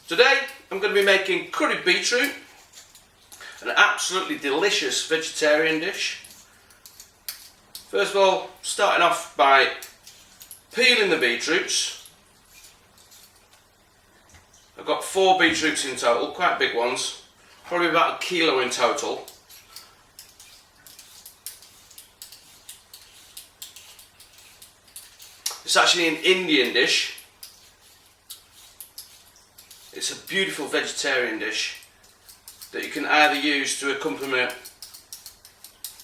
Today I'm going to be making curried beetroot, an absolutely delicious vegetarian dish. First of all, starting off by peeling the beetroots. I've got 4 beetroots in total, quite big ones, probably about 1 kilo in total. It's actually an Indian dish. It's a beautiful vegetarian dish that you can either use to accompany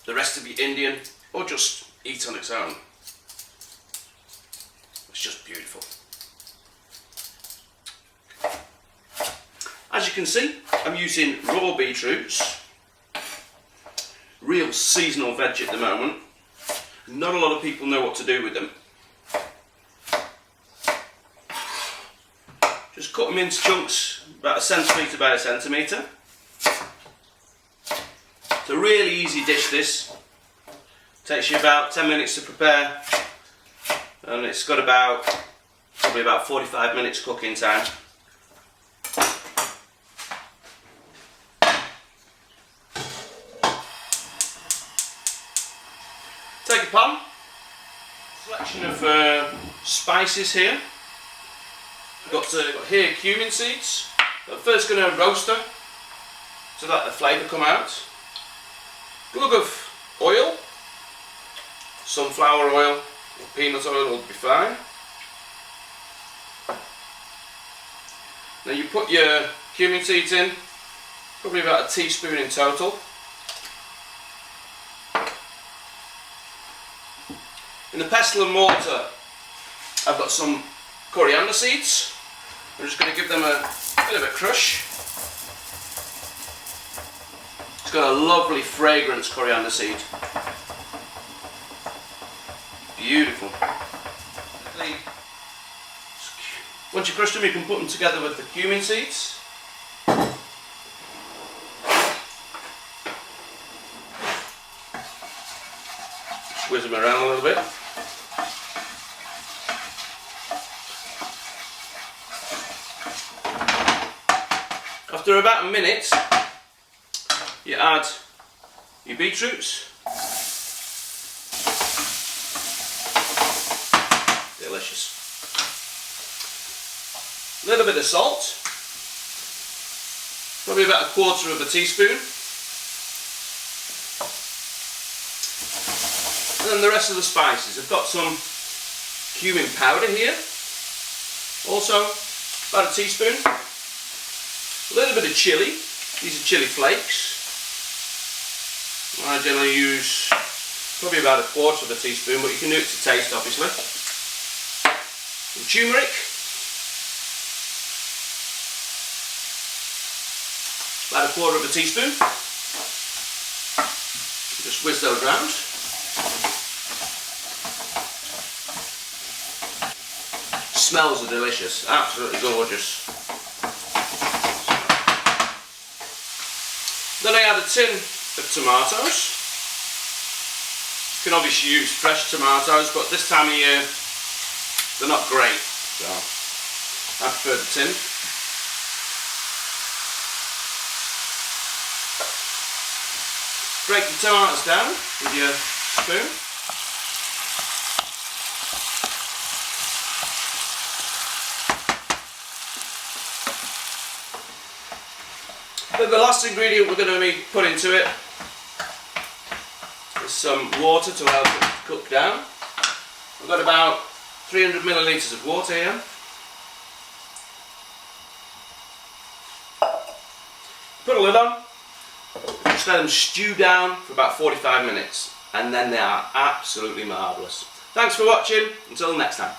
the rest of your Indian or just eat on its own. It's just beautiful. As you can see, I'm using raw beetroots, real seasonal veg at the moment. Not a lot of people know what to do with them. Just cut them into chunks about 1 centimetre by 1 centimetre. It's a really easy dish, this. Takes you about 10 minutes to prepare, and it's got probably about 45 minutes cooking time. Take a pan, selection of spices here. Got here cumin seeds. I'm first going to roast them to let the flavour come out. Glug of oil, sunflower oil or peanut oil will be fine. Now you put your cumin seeds in, probably about 1 teaspoon in total. In the pestle and mortar I've got some coriander seeds. I'm just going to give them a bit of a crush. It's got a lovely fragrance, coriander seed. Beautiful. Once you crush them, you can put them together with the cumin seeds. Just whiz them around a little bit. After about 1 minute, you add your beetroots. Delicious. A little bit of salt, probably about 1/4 teaspoon. And then the rest of the spices. I've got some cumin powder here, also about 1 teaspoon. A little bit of chilli. These are chilli flakes. I generally use probably about 1/4 teaspoon, but you can do it to taste, obviously. Some turmeric. About 1/4 teaspoon. Just whiz those round. Smells are delicious, absolutely gorgeous. Then I add a tin of tomatoes. You can obviously use fresh tomatoes, but this time of year they're not great, so I prefer the tin. Break the tomatoes down with your spoon. Then the last ingredient we're going to be putting into it is some water to help it cook down. I've got about 300 millilitres of water here. Put a lid on, just let them stew down for about 45 minutes, and then they are absolutely marvellous. Thanks for watching, until next time.